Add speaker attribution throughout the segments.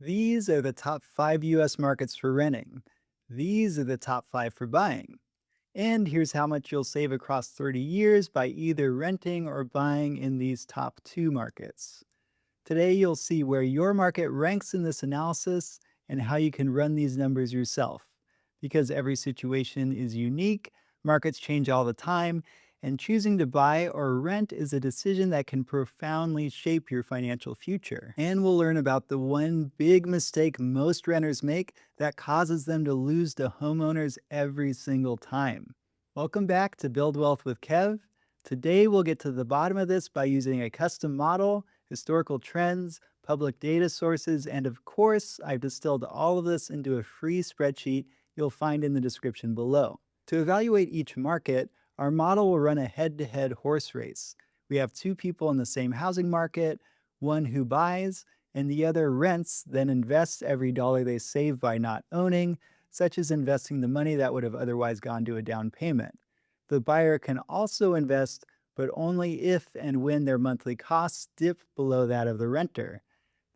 Speaker 1: These are the top 5 US markets for renting. These are the top 5 for buying. And here's how much you'll save across 30 years by either renting or buying in these top 2 markets. Today, you'll see where your market ranks in this analysis and how you can run these numbers yourself. Because every situation is unique, markets change all the time, and choosing to buy or rent is a decision that can profoundly shape your financial future. And we'll learn about the one big mistake most renters make that causes them to lose to homeowners every single time. Welcome back to Build Wealth with Kev. Today, we'll get to the bottom of this by using a custom model, historical trends, public data sources, and of course, I've distilled all of this into a free spreadsheet you'll find in the description below. To evaluate each market, our model will run a head-to-head horse race. We have two people in the same housing market, one who buys and the other rents, then invests every dollar they save by not owning, such as investing the money that would have otherwise gone to a down payment. The buyer can also invest, but only if and when their monthly costs dip below that of the renter.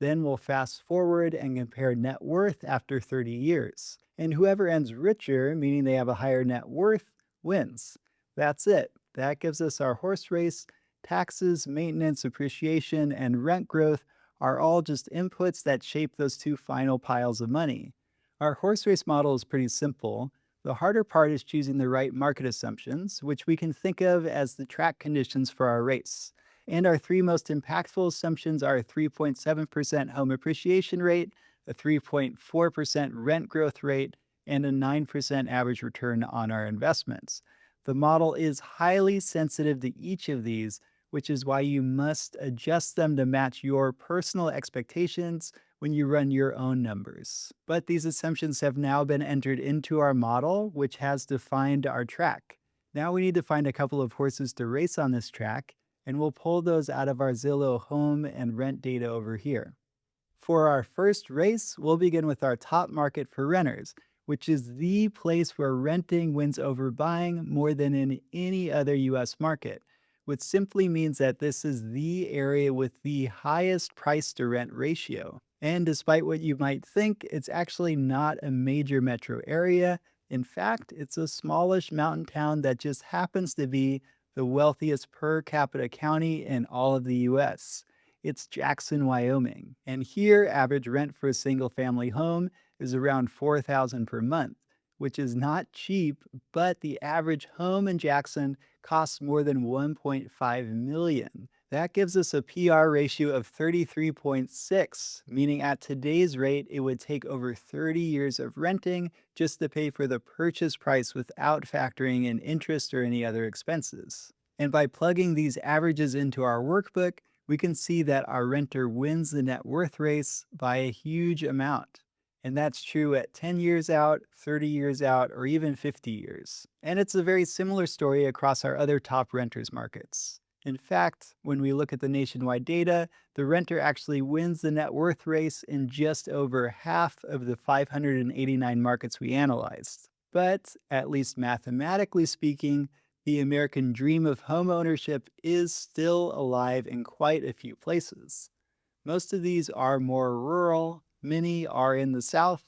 Speaker 1: Then we'll fast forward and compare net worth after 30 years. And whoever ends richer, meaning they have a higher net worth, wins. That's it. That gives us our horse race. Taxes, maintenance, appreciation, and rent growth are all just inputs that shape those two final piles of money. Our horse race model is pretty simple. The harder part is choosing the right market assumptions, which we can think of as the track conditions for our race. And our three most impactful assumptions are a 3.7% home appreciation rate, a 3.4% rent growth rate, and a 9% average return on our investments. The model is highly sensitive to each of these, which is why you must adjust them to match your personal expectations when you run your own numbers. But these assumptions have now been entered into our model, which has defined our track. Now we need to find a couple of horses to race on this track, and we'll pull those out of our Zillow home and rent data over here. For our first race, we'll begin with our top market for renters, which is the place where renting wins over buying more than in any other US market, which simply means that this is the area with the highest price to rent ratio. And despite what you might think, it's actually not a major metro area. In fact, it's a smallish mountain town that just happens to be the wealthiest per capita county in all of the US. It's Jackson, Wyoming. And here, average rent for a single family home is around $4,000 per month, which is not cheap, but the average home in Jackson costs more than 1.5 million. That gives us a PR ratio of 33.6, meaning at today's rate, it would take over 30 years of renting just to pay for the purchase price without factoring in interest or any other expenses. And by plugging these averages into our workbook, we can see that our renter wins the net worth race by a huge amount. And that's true at 10 years out, 30 years out, or even 50 years. And it's a very similar story across our other top renters markets. In fact, when we look at the nationwide data, the renter actually wins the net worth race in just over half of the 589 markets we analyzed. But, at least mathematically speaking, the American dream of homeownership is still alive in quite a few places. Most of these are more rural, many are in the South,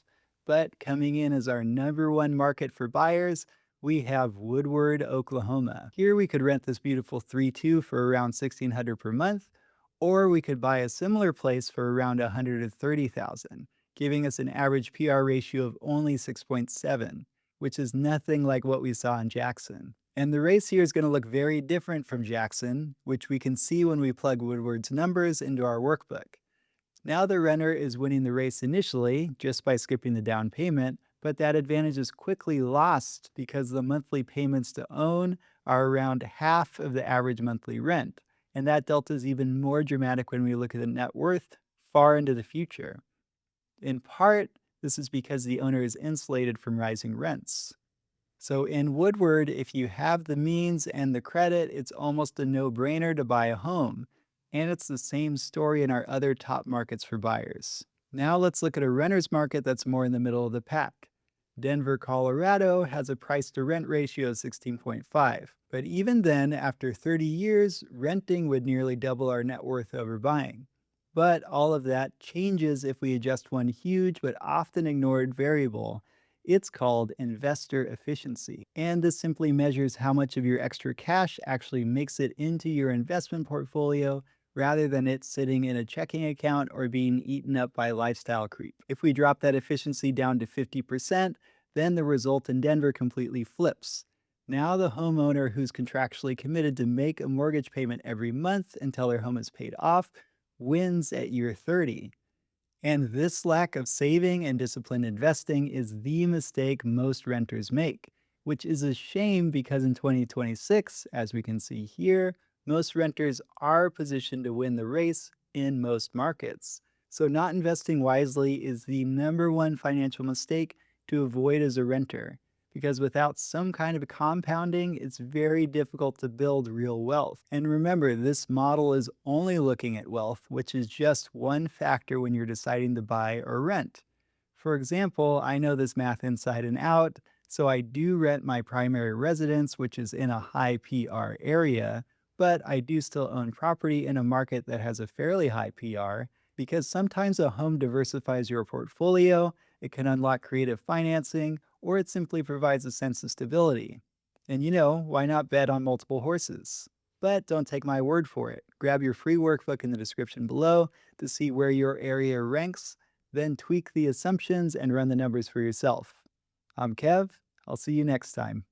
Speaker 1: but coming in as our #1 market for buyers, we have Woodward, Oklahoma. Here we could rent this beautiful 3-2 for around $1,600 per month, or we could buy a similar place for around $130,000, giving us an average PR ratio of only 6.7, which is nothing like what we saw in Jackson. And the race here is going to look very different from Jackson, which we can see when we plug Woodward's numbers into our workbook. Now the renter is winning the race initially just by skipping the down payment, but that advantage is quickly lost because the monthly payments to own are around half of the average monthly rent. And that delta is even more dramatic when we look at the net worth far into the future. In part, this is because the owner is insulated from rising rents. So in Woodward, if you have the means and the credit, it's almost a no-brainer to buy a home. And it's the same story in our other top markets for buyers. Now let's look at a renter's market that's more in the middle of the pack. Denver, Colorado has a price to rent ratio of 16.5. But even then, after 30 years, renting would nearly double our net worth over buying. But all of that changes if we adjust one huge but often ignored variable. It's called investor efficiency. And this simply measures how much of your extra cash actually makes it into your investment portfolio rather than it sitting in a checking account or being eaten up by lifestyle creep. If we drop that efficiency down to 50%, then the result in Denver completely flips. Now, the homeowner who's contractually committed to make a mortgage payment every month until their home is paid off wins at year 30. And this lack of saving and disciplined investing is the mistake most renters make, which is a shame because in 2026, as we can see here, most renters are positioned to win the race in most markets. So, not investing wisely is the number one financial mistake to avoid as a renter, because without some kind of compounding, it's very difficult to build real wealth. And remember, this model is only looking at wealth, which is just one factor when you're deciding to buy or rent. For example, I know this math inside and out, so I do rent my primary residence, which is in a high PR area, but I do still own property in a market that has a fairly high PR because sometimes a home diversifies your portfolio, it can unlock creative financing, or it simply provides a sense of stability. And why not bet on multiple horses? But don't take my word for it. Grab your free workbook in the description below to see where your area ranks, then tweak the assumptions and run the numbers for yourself. I'm Kev. I'll see you next time.